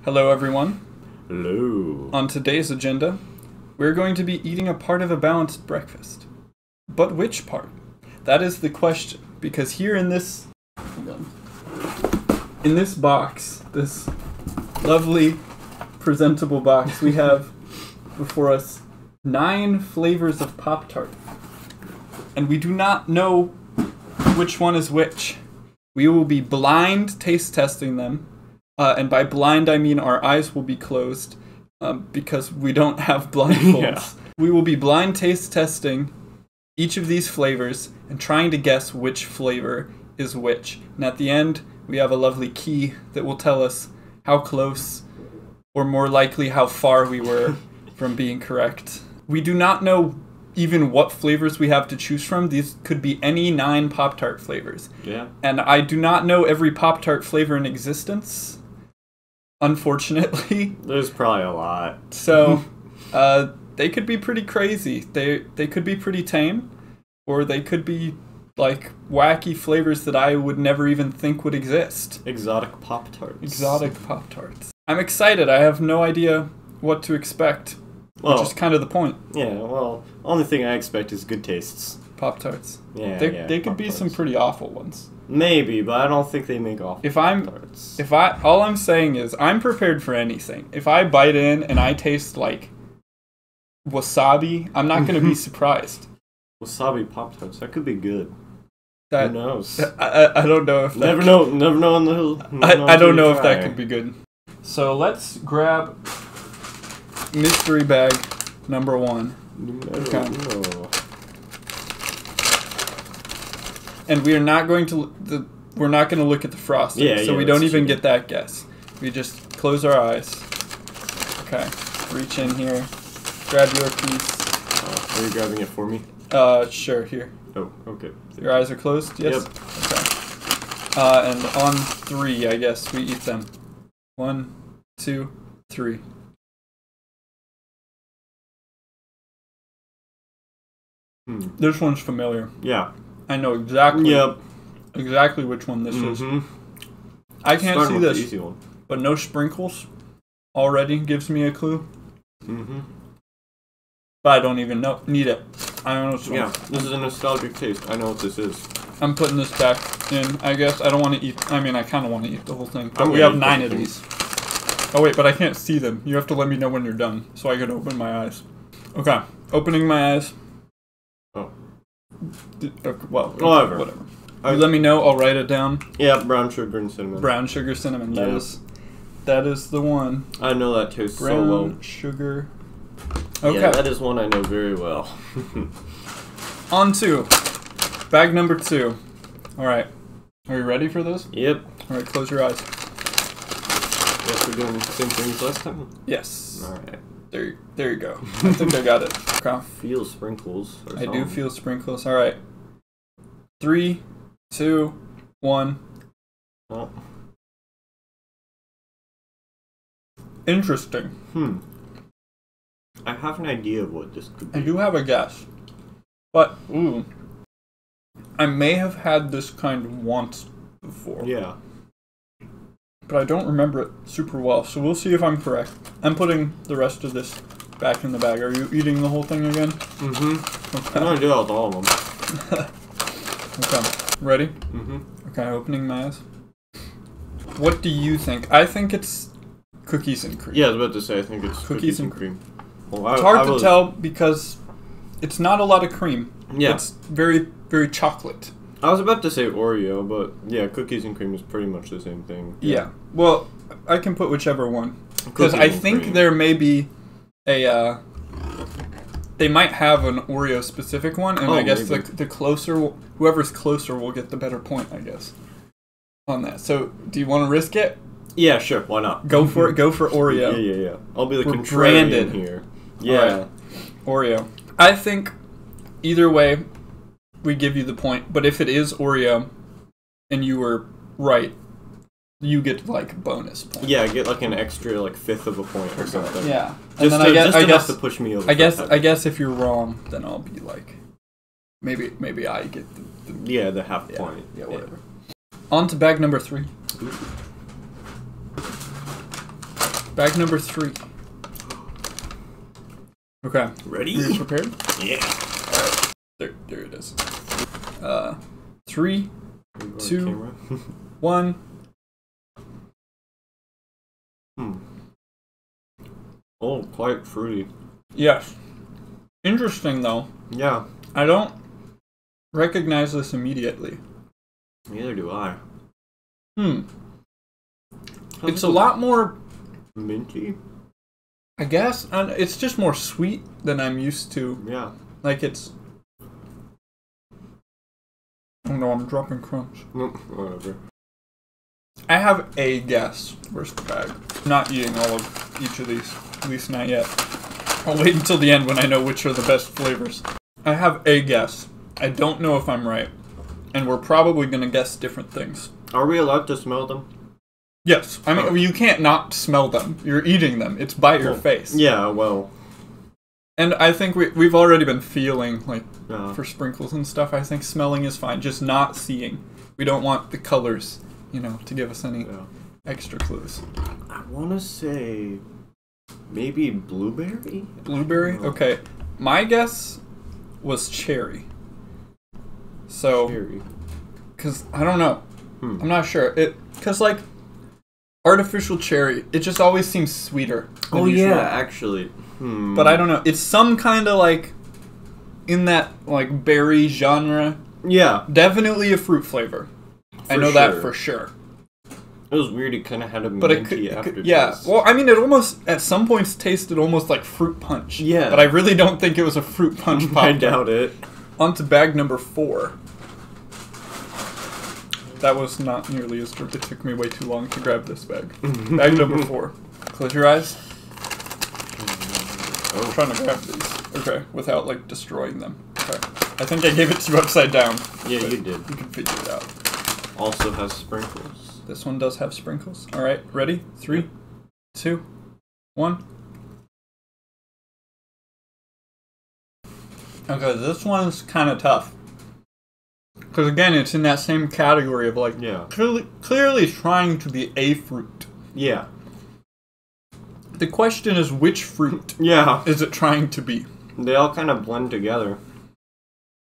Hello everyone. Hello. On today's agenda, we're going to be eating a part of a balanced breakfast. But which part? That is the question, because here in this box, this lovely presentable box, we have before us 9 flavors of Pop Tart. And we do not know which one is which. We will be blind taste testing them. And by blind, I mean our eyes will be closed because we don't have blindfolds. Yeah. We will be blind taste testing each of these flavors and trying to guess which flavor is which. And at the end, we have a lovely key that will tell us how close, or more likely how far we were from being correct. We do not know even what flavors we have to choose from. These could be any 9 Pop-Tart flavors. Yeah. And I do not know every Pop-Tart flavor in existence, unfortunately. There's probably a lot. So, they could be pretty crazy. They could be pretty tame, or they could be like wacky flavors that I would never even think would exist. Exotic Pop-Tarts. Exotic Pop-Tarts. I'm excited. I have no idea what to expect, which is kind of the point. Yeah, well, only thing I expect is good tastes. Pop-Tarts. Yeah, they could be some pretty awful ones. Maybe, but I don't think they make awful Pop-Tarts. All I'm saying is I'm prepared for anything. If I bite in and I taste like wasabi, I'm not going to be surprised. Wasabi Pop-Tarts, that could be good. Who knows? I don't know if that... Never know on the hill. I don't know if that could be good. So let's grab mystery bag number 1. Okay. And we are not going to look at the frosting, so we don't even get that guess. We just close our eyes. Okay, reach in here, grab your piece. Are you grabbing it for me? Sure, here. Oh, okay. Your eyes are closed? Yes? Yep. Okay. And on 3, I guess, we eat them. 1, 2, 3. This one's familiar. Yeah. I know exactly which one this is. I can't see this, easy one. But no sprinkles already gives me a clue. But I don't even need it. I don't know what's Yeah, this is a nostalgic taste. I know what this is. I'm putting this back in, I guess. I don't want to eat... I mean, I kind of want to eat the whole thing. But we have 9 of these. Oh, wait, but I can't see them. You have to let me know when you're done so I can open my eyes. Okay, opening my eyes. Oh. Well, whatever. You let me know, I'll write it down. Yeah, brown sugar and cinnamon. Brown sugar, cinnamon. That is the one. I know that tastes so well. Brown sugar. Okay. Yeah, that is one I know very well. On to bag number 2. Alright. Are you ready for this? Yep. Alright, close your eyes. Guess we're doing the same thing as last time? Yes. Alright. There you go. I think I got it. Okay. Feel sprinkles. I do feel sprinkles. Alright. 3, 2, 1. Oh. Interesting. I have an idea of what this could be. I do have a guess. But, I may have had this kind once before. Yeah. But I don't remember it super well, so we'll see if I'm correct. I'm putting the rest of this back in the bag. Are you eating the whole thing again? Okay. I'm gonna do that with all of them. Okay. Ready? Okay, opening my eyes. What do you think? I think it's cookies and cream. Yeah, I was about to say, I think it's cookies and cream. Well, it's hard to tell because it's not a lot of cream. Yeah. It's very, very chocolate. I was about to say Oreo, but yeah, cookies and cream is pretty much the same thing. Yeah. Well, I can put whichever one. Because I think there may be a... they might have an Oreo specific one, and I guess the closer... Whoever's closer will get the better point, I guess, on that. So, do you want to risk it? Yeah, sure. Why not? Go for it. Go for Oreo. Yeah. I'll be the contrarian here. Yeah. Right. Oreo. I think either way, we give you the point. But if it is Oreo, and you were right, you get like a bonus point. Yeah, get like an extra like 1/5 of a point or something. Yeah. Just enough to push me over. I guess if you're wrong, then I'll be like, maybe I get the half point. Yeah, whatever. On to bag number 3. Bag number 3. Okay. Ready? Are you prepared? Yeah. Alright. There it is. 3, 2, 1. Oh, quite fruity. Yes. Interesting, though. Yeah. I don't recognize this immediately. Neither do I. It's a lot more minty, I guess. And it's just more sweet than I'm used to. Yeah. Like it's... Oh no, I'm dropping crumbs. Whatever. I have a guess. Where's the bag? I'm not eating all of each of these. At least not yet. I'll wait until the end when I know which are the best flavors. I have a guess. I don't know if I'm right. And we're probably going to guess different things. Are we allowed to smell them? Yes. I mean, you can't not smell them. You're eating them. It's by your face. Yeah, well. And I think we've already been feeling, like, for sprinkles and stuff, I think smelling is fine. Just not seeing. We don't want the colors, you know, to give us any extra clues. I want to say maybe blueberry? Blueberry? Okay. My guess was cherry. So, Cherry. because I don't know. I'm not sure. Because, like, artificial cherry, it just always seems sweeter. Oh, yeah, actually. But I don't know. It's some kind of, like, in that, like, berry genre. Yeah. Definitely a fruit flavor. I know that for sure. It was weird. It kind of had a But minty aftertaste. Yeah. Well, I mean, it almost, at some points, tasted almost like fruit punch. Yeah. But I really don't think it was a fruit punch Pop-Tart. I doubt it. On to bag number 4. That was not nearly as good. It took me way too long to grab this bag. Bag number 4. Close your eyes. I'm trying to grab these. Okay, without, like, destroying them. Okay. I think I gave it to you upside down. Yeah, you did. You can figure it out. Also has sprinkles. This one does have sprinkles. Alright, ready? 3, 2, 1. Okay, this one's kind of tough. Because again, it's in that same category of like, clearly trying to be a fruit. Yeah. The question is, which fruit is it trying to be? They all kind of blend together.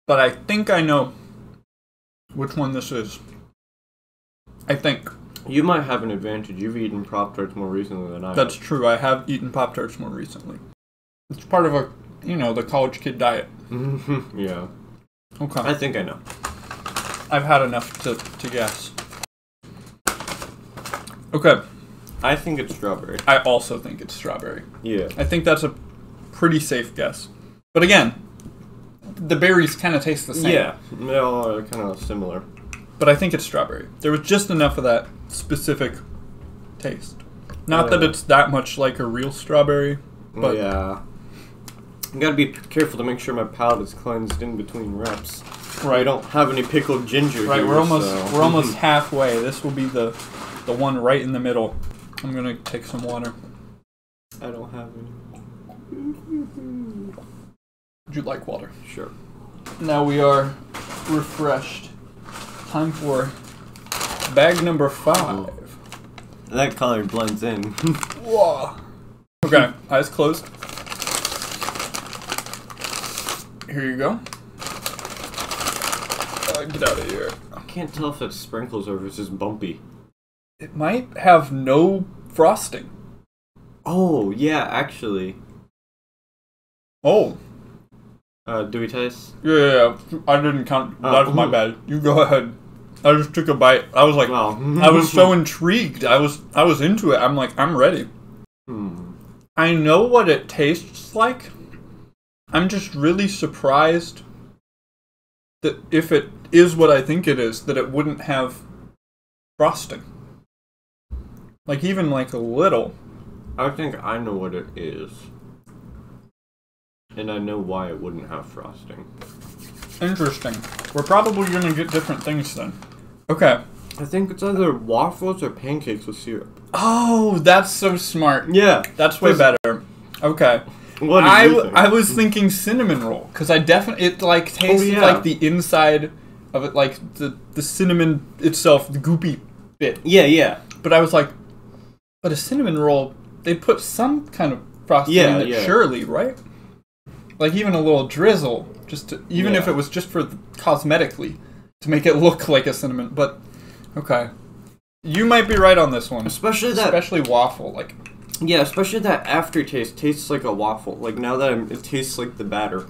But I think I know which one this is. I think. You might have an advantage. You've eaten Pop Tarts more recently than I have. That's true. I have eaten Pop Tarts more recently. It's part of a, you know, the college kid diet. Yeah. Okay. I think I know. I've had enough to guess. Okay. I think it's strawberry. I also think it's strawberry. Yeah. I think that's a pretty safe guess. But again, the berries kind of taste the same. Yeah. They all are kind of similar. But I think it's strawberry. There was just enough of that specific taste. Not that it's that much like a real strawberry, but... Yeah. You gotta be careful to make sure my palate is cleansed in between reps. Right. I don't have any pickled ginger Right, here, we're almost halfway. This will be the one right in the middle. I'm gonna take some water. I don't have any. Would you like water? Sure. Now we are refreshed. Time for bag number 5. Oh. That color blends in. Whoa. Okay, eyes closed. Here you go. Get out of here. I can't tell if it's sprinkles or if it's just bumpy. It might have no frosting. Oh, yeah, actually. Oh. Do we taste? Yeah. I didn't count. That's my bad. You go ahead. I just took a bite. I was like, I was so intrigued. I was into it. I'm like, I'm ready. I know what it tastes like. I'm just really surprised that if it is what I think it is, that it wouldn't have frosting. Like, even like a little. I think I know what it is. And I know why it wouldn't have frosting. Interesting. We're probably going to get different things then. Okay. I think it's either waffles or pancakes with syrup. Oh, that's so smart. Yeah. That's way better. Okay. What do you think? I was thinking cinnamon roll, because I definitely, it like tastes like the inside of it, like the cinnamon itself, the goopy bit. Yeah. But I was like, but a cinnamon roll they'd put some kind of frosting in it, surely, right? Like even a little drizzle, just to, even if it was just for cosmetically, to make it look like a cinnamon. But okay, you might be right on this one, especially waffle, like. Yeah, especially that aftertaste tastes like a waffle. Like now that it tastes like the batter.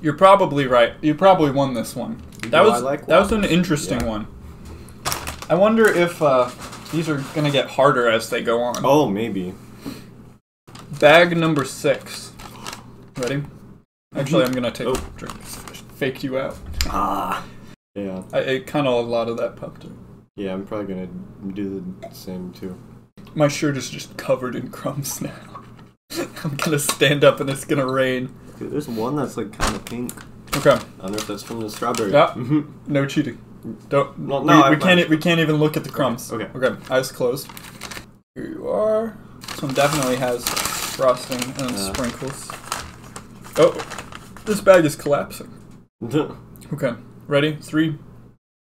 You're probably right. You probably won this one. That was an interesting one. I wonder if these are gonna get harder as they go on. Oh, maybe. Bag number 6. Ready? Actually, I'm gonna take a drink. Faked you out. Yeah. I ate kind of a lot of that Pop Tart. Yeah, I'm probably gonna do the same too. My shirt is just covered in crumbs now. I'm gonna stand up and it's gonna rain. Dude, there's one that's like kind of pink. Okay. I don't know if that's from the strawberry. Yeah. No cheating. Don't. No, we can't. We can't even look at the crumbs. Okay. Eyes closed. Here you are. This one definitely has frosting and sprinkles. Oh, this bag is collapsing. Okay. Ready? 3,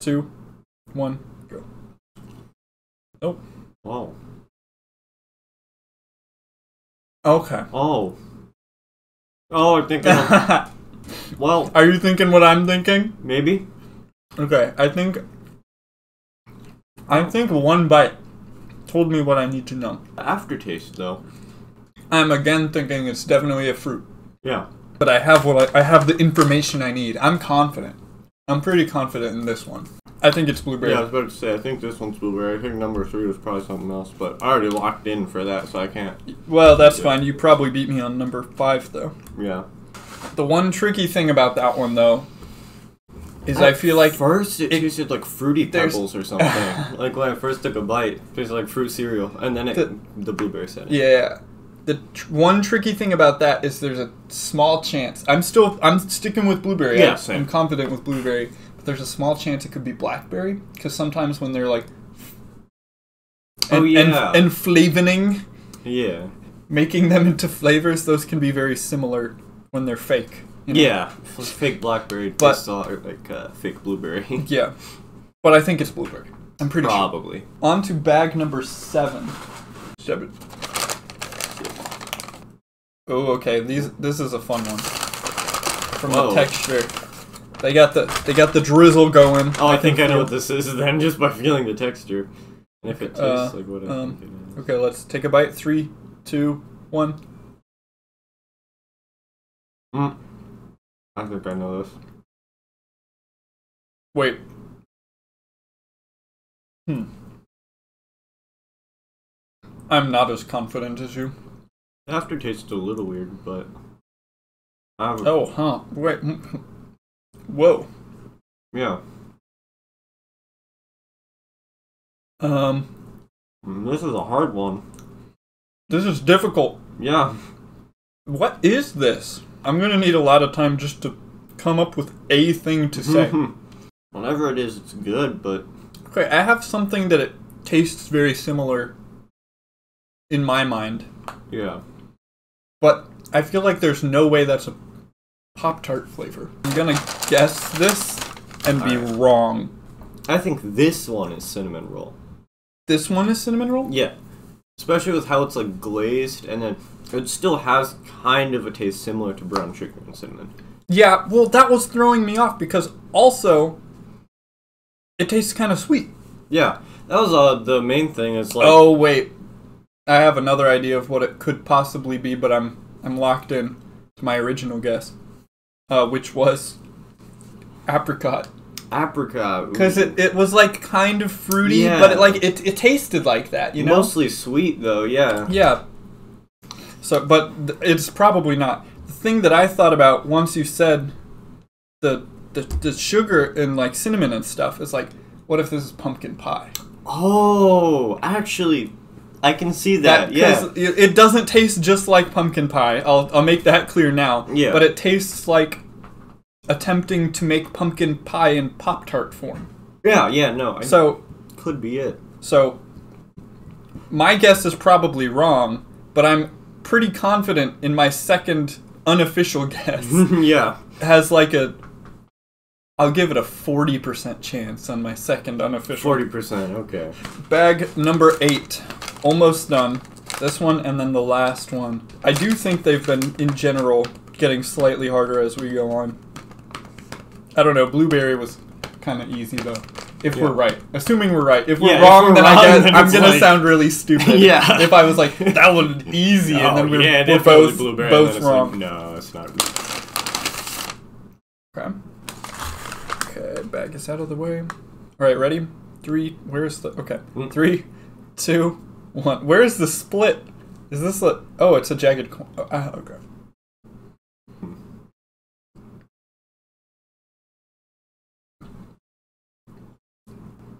2, 1, go. Oh. Wow. Okay. Oh, I think well... Are you thinking what I'm thinking? Maybe. Okay, I think one bite told me what I need to know. The aftertaste, though. I'm again thinking it's definitely a fruit. Yeah. But I have the information I need. I'm confident. I'm pretty confident in this one. I think it's blueberry. Yeah, I was about to say, I think this one's blueberry. I think number 3 was probably something else, but I already locked in for that, so I can't. Well, that's fine. You probably beat me on number 5, though. Yeah. The one tricky thing about that one, though, is I feel like... First, it tasted like Fruity Pebbles or something. Like, when I first took a bite, it tasted like fruit cereal, and then the blueberry set it. Yeah. The one tricky thing about that is there's a small chance. I'm sticking with blueberry. Yeah, same. I'm confident with blueberry. But there's a small chance it could be blackberry. Because sometimes when they're like... And flavoning. Yeah. Making them into flavors, those can be very similar when they're fake. You know? Yeah. Fake blackberry tastes like fake blueberry. Yeah. But I think it's blueberry. I'm pretty sure. Probably. On to bag number 7. Oh, okay. This is a fun one. From the texture, they got the drizzle going. Oh, I think I know what this is then, just by feeling the texture. And if it tastes like what I think it is. Okay, let's take a bite. 3, 2, 1. I think I know this. Wait. I'm not as confident as you. The aftertaste's a little weird, but... Wait. Whoa. Yeah. This is a hard one. This is difficult. Yeah. What is this? I'm gonna need a lot of time just to come up with a thing to say. Whatever it is, it's good, but... Okay, I have something that it tastes very similar in my mind. Yeah. But I feel like there's no way that's a Pop Tart flavor. I'm gonna guess this and be wrong. I think this one is cinnamon roll. This one is cinnamon roll? Yeah. Especially with how it's like glazed, and then it still has kind of a taste similar to brown sugar and cinnamon. Yeah, well, that was throwing me off because also it tastes kind of sweet. Yeah, that was the main thing. Is like, oh wait, I have another idea of what it could possibly be, but I'm locked in to my original guess, which was apricot. Apricot, because it was like kind of fruity, but it tasted like that, you know. Mostly sweet though, yeah. Yeah. So, but it's probably not. The thing that I thought about once you said the sugar and like cinnamon and stuff is like, what if this is pumpkin pie? Oh, actually, I can see that. Yeah, it doesn't taste just like pumpkin pie. I'll make that clear now. Yeah, but it tastes like attempting to make pumpkin pie in Pop Tart form. Yeah, no. So could be it. So my guess is probably wrong, but I'm pretty confident in my second unofficial guess. Yeah, has like I'll give it a 40% chance on my second unofficial. 40%, okay. Bag number 8, almost done. This one, and then the last one. I do think they've been, in general, getting slightly harder as we go on. I don't know, blueberry was kind of easy, though. If we're right. Assuming we're right. If we're wrong, then I'm going to sound really stupid. Yeah. If I was like, that was easy, and then we're both wrong. Like, no, it's not. Okay. Okay, bag is out of the way. All right, ready? 3, where's the... Okay. 3, 2, 1. Where's the split? Is this a... Oh, it's a jagged coin. Oh, okay.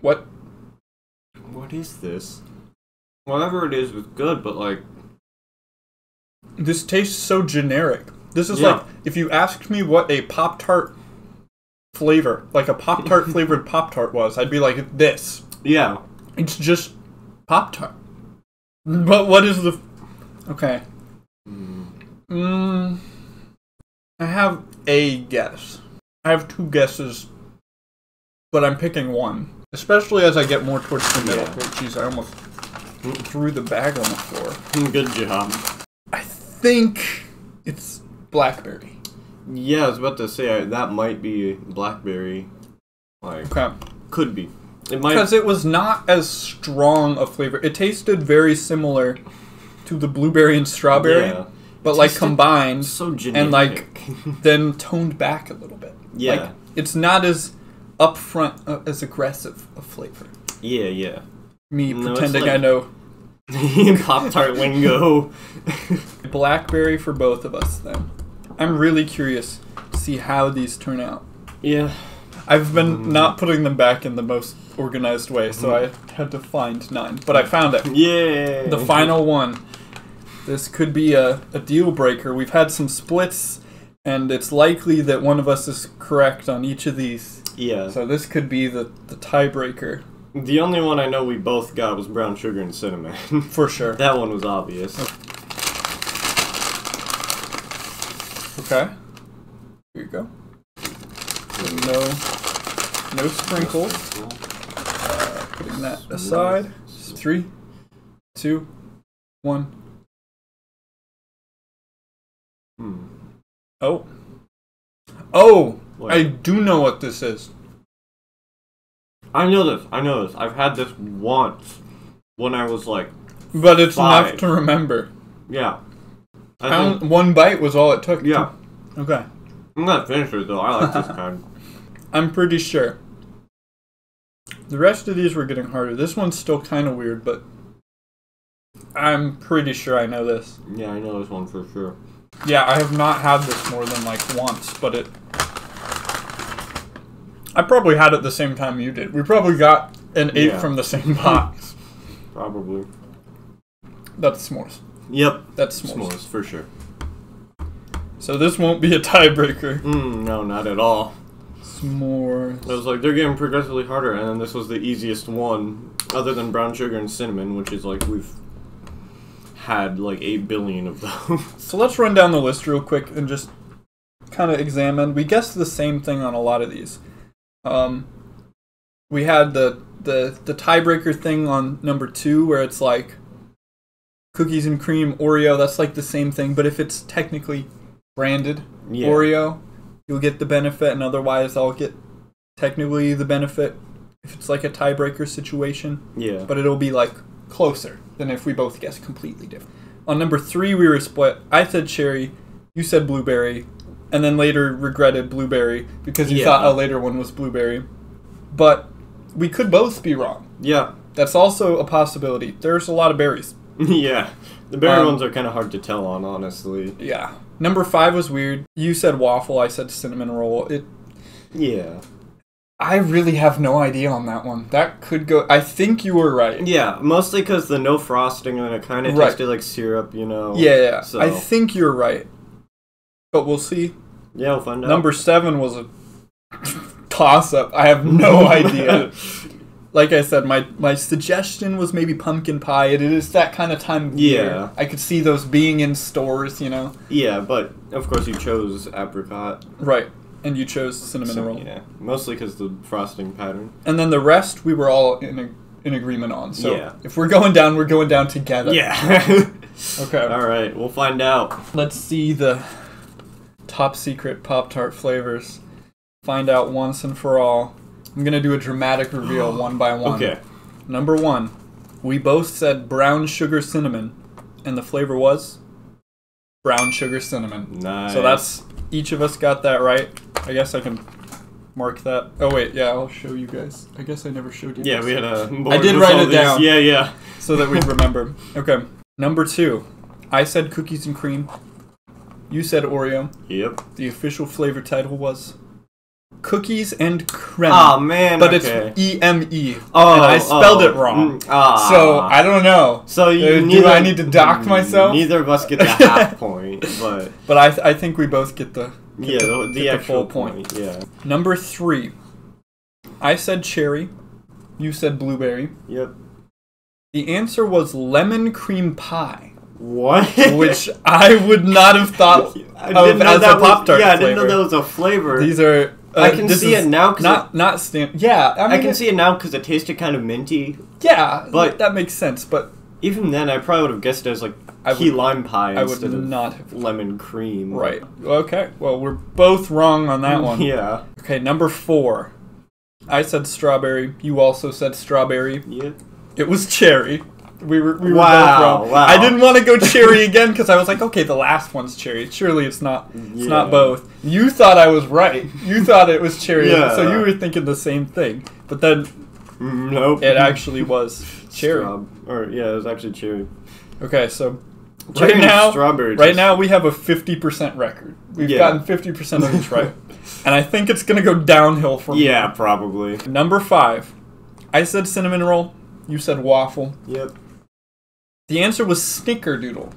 What? What is this? Whatever it is good, but like... This tastes so generic. This is like, if you asked me what a Pop Tart flavor, like a Pop Tart flavored Pop Tart was, I'd be like, this. Yeah. It's just Pop Tart. But what is the... Okay. I have a guess. I have 2 guesses, but I'm picking one. Especially as I get more towards the middle. Yeah. Oh, jeez, I almost threw the bag on the floor. Good job. I think it's blackberry. Yeah, I was about to say, that might be blackberry. Like, Okay. could be. It might... Because it was not as strong a flavor. It tasted very similar to the blueberry and strawberry, but like combined so generic. And like then toned back a little bit. Yeah. Like, it's not as upfront, as aggressive a flavor. Yeah. Me pretending like I know Pop-Tart lingo. Blackberry for both of us, then. I'm really curious to see how these turn out. Yeah. I've been not putting them back in the most organized way, so I had to find 9. But I found it. Yeah. The final one. This could be a deal breaker. We've had some splits, and it's likely that one of us is correct on each of these. Yeah. So this could be the tiebreaker. The only one I know we both got was brown sugar and cinnamon. For sure. That one was obvious. Okay. Here you go. No sprinkles. Putting that aside. 3, 2, 1. Oh! What? I do know what this is. I know this. I've had this once when I was like But it's 5. enough to remember. Yeah. One bite was all it took. Yeah. Okay. I'm not finished with it though. I like this kind. I'm pretty sure. The rest of these were getting harder. This one's still kind of weird, but I'm pretty sure I know this. Yeah, I know this one for sure. Yeah, I have not had this more than like once, but I probably had it the same time you did. We probably got an 8 from the same box. Probably. That's s'mores. Yep. That's s'mores. S'mores, for sure. So this won't be a tiebreaker. No, not at all. S'mores. I was like, they're getting progressively harder, and then this was the easiest one, other than brown sugar and cinnamon, which is like, we've had like 8 billion of those. So let's run down the list real quick and just kind of examine. We guessed the same thing on a lot of these. We had the tiebreaker thing on number 2, where it's like cookies and cream Oreo. That's like the same thing, but if it's technically branded Oreo, you'll get the benefit, and otherwise I'll get technically the benefit if it's like a tiebreaker situation. Yeah. But it'll be like closer than if we both guessed completely different. On number 3, we were split. I said cherry, you said blueberry, and then later regretted blueberry because you thought a later one was blueberry. But we could both be wrong. Yeah. That's also a possibility. There's a lot of berries. Yeah. The berry ones are kind of hard to tell on, honestly. Yeah. Number 5 was weird. You said waffle, I said cinnamon roll. Yeah. I really have no idea on that one. That could go... I think you were right. Yeah, mostly because the no frosting and it kind of tasted like syrup, you know. Yeah. So. I think you're right. But we'll see. Yeah, we'll find out. Number 7 was a toss-up. I have no idea. Like I said, my suggestion was maybe pumpkin pie. It is that kind of time of year. I could see those being in stores, you know. Yeah, but of course you chose apricot. Right. And you chose cinnamon roll. Yeah, mostly because the frosting pattern. And then the rest, we were all in in agreement on. So Yeah. if we're going down together. Yeah. Okay. All right, we'll find out. Let's see the top secret Pop Tart flavors. Find out once and for all. I'm going to do a dramatic reveal one by one. Okay. Number 1. We both said brown sugar cinnamon, and the flavor was brown sugar cinnamon. Nice. So that's, each of us got that right. I guess I can mark that. Oh wait, yeah, I'll show you guys. I guess I never showed you Yeah, guys. we had a board I did with write all it these. down. Yeah. So that we'd remember. Okay. Number 2. I said cookies and cream. You said Oreo. Yep. The official flavor title was Cookies and Creme. Oh man, but okay. it's E-M-E. Oh, and I spelled it wrong. So I don't know. So you do I need to dock myself? Neither of us get the half point, but But I think we both get the the actual full point. Yeah. Number 3. I said cherry. You said blueberry. Yep. The answer was lemon cream pie. What? Which I would not have thought I didn't know as that a Pop-Tart Yeah, I didn't know flavor. that was a flavor. These are... I can see it now because not stand. Yeah, I mean, I can see it now because it tasted kind of minty. Yeah, but that makes sense. But even then, I probably would have guessed it as like key lime pie I would instead of not have. lemon cream. Right. Okay. Well, we're both wrong on that one. Yeah. Okay. Number 4. I said strawberry. You also said strawberry. Yeah. It was cherry. We were both Wow, wrong. wow. I didn't want to go cherry again because I was like, okay, the last one's cherry. Surely it's not. It's not both. You thought I was right. You thought it was cherry, Yeah. so you were thinking the same thing. But then Nope. it actually was cherry. It was actually cherry. Okay, so Cherry right and now, strawberry right just- now we have a 50% record. We've Yeah. gotten 50% of each right, and I think it's gonna go downhill from Yeah, here. probably. Number 5, I said cinnamon roll. You said waffle. Yep. The answer was snickerdoodle.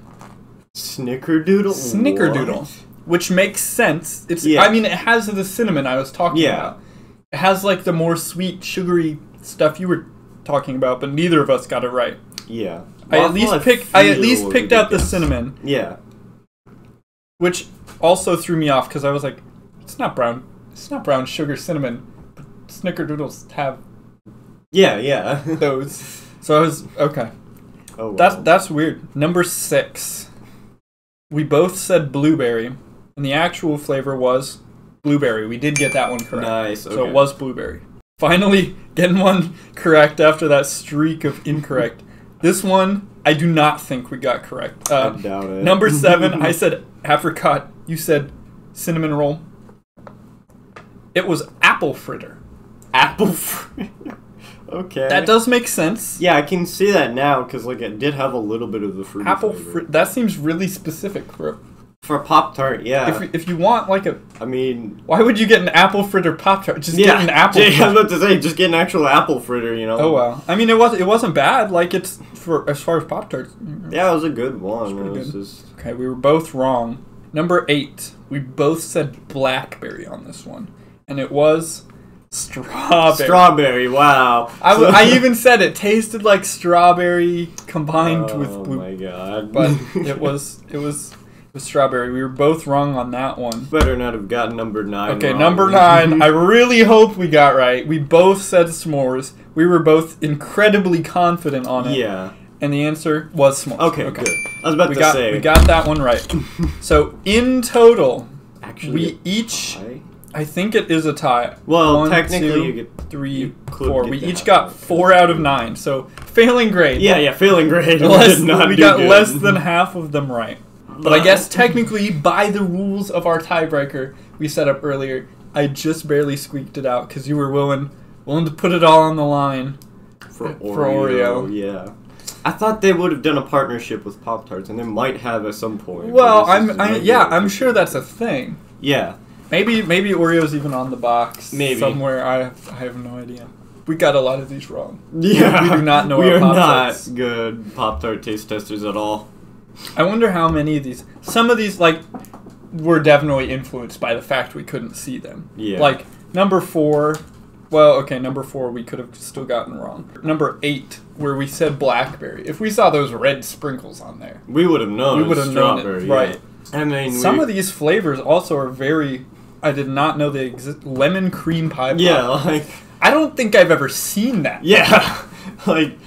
Snickerdoodle? Snickerdoodle, What? which makes sense. It's. Yeah. I mean, it has the cinnamon I was talking Yeah. about. It has like the more sweet, sugary stuff you were talking about, but neither of us got it right. Yeah. I at least picked out the guess. cinnamon. Yeah. Which also threw me off because I was like, it's not brown sugar cinnamon, but snickerdoodles have Yeah. those. So I was, okay. Oh, wow. That's weird. Number 6. We both said blueberry, and the actual flavor was blueberry. We did get that one correct. Nice, okay. So it was blueberry. Finally, getting one correct after that streak of incorrect. This one, I do not think we got correct. I doubt it. Number 7, I said apricot. You said cinnamon roll. It was apple fritter. Apple fritter. Okay. That does make sense. Yeah, I can see that now because like it did have a little bit of the fruity Apple flavor. fritter. That seems really specific for Pop Tart. Yeah. if you want like a. I mean. Why would you get an apple fritter Pop Tart? Just get an apple. I was about to say, just get an actual apple fritter. You know. Oh well. I mean, it wasn't bad. Like it's for as far as Pop Tarts. Yeah, it was a good one. It's pretty It was good. just... Okay, we were both wrong. Number 8, we both said blackberry on this one, and it was strawberry. Strawberry. Wow. I even said it tasted like strawberry combined with blue. Oh my god. But it was strawberry. We were both wrong on that one. Better not have gotten number 9. Okay, wrong. number 9. I really hope we got right. We both said s'mores. We were both incredibly confident on it. Yeah. And the answer was s'mores. Okay, good. I was about to say. We got that one right. So in total, Actually, we each. pie? I think it is a tie. Well, 1, technically 2, you get 3, you could 4. get We the each half got point. 4 out of 9. So failing grade. Yeah, failing grade. We got less than half of them right. But I guess technically, by the rules of our tiebreaker we set up earlier, I just barely squeaked it out because you were willing to put it all on the line for Oreo. Yeah. I thought they would have done a partnership with Pop Tarts, and they might have at some point. Well, but this is I'm sure that's a thing. Yeah. Maybe Oreo's even on the box Maybe. somewhere. I have no idea. We got a lot of these wrong. Yeah. We do not know We our are Pop-Tarts. not good Pop Tart taste testers at all. I wonder how many of these. Some of these were definitely influenced by the fact we couldn't see them. Yeah. Like number 4. Well, okay, number 4 we could have still gotten wrong. Number 8, where we said blackberry. If we saw those red sprinkles on there, We would have known. we would have known it. strawberry, Right. Yeah. I mean, Some of these flavors also are very. I did not know they exist. Lemon cream pie. Yeah, Pop. like. I don't think I've ever seen that. Yeah. Like,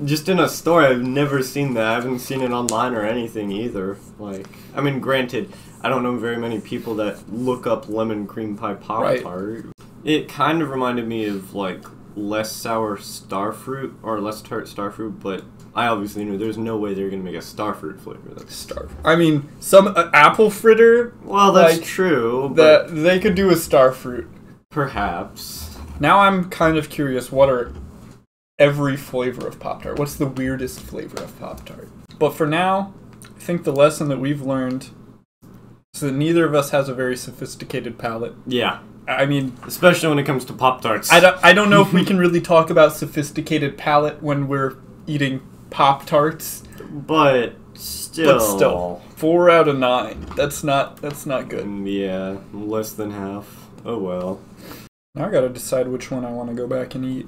just in a store, I've never seen that. I haven't seen it online or anything either. Like, I mean, granted, I don't know very many people that look up lemon cream pie Pop Tart. Right. It kind of reminded me of, like, less sour starfruit, or less tart starfruit, but I obviously knew there's no way they're going to make a starfruit flavor. That's I mean, some apple fritter. Well, that's true. That they could do a starfruit. Perhaps. Now I'm kind of curious, what are every flavor of Pop-Tart? What's the weirdest flavor of Pop-Tart? But for now, I think the lesson that we've learned is that neither of us has a very sophisticated palate. Yeah. I mean, especially when it comes to Pop-Tarts. I don't know if we can really talk about sophisticated palate when we're eating Pop-Tarts. But still. 4 out of 9. That's not good. Yeah, less than half. Oh well. Now I gotta decide which one I want to go back and eat.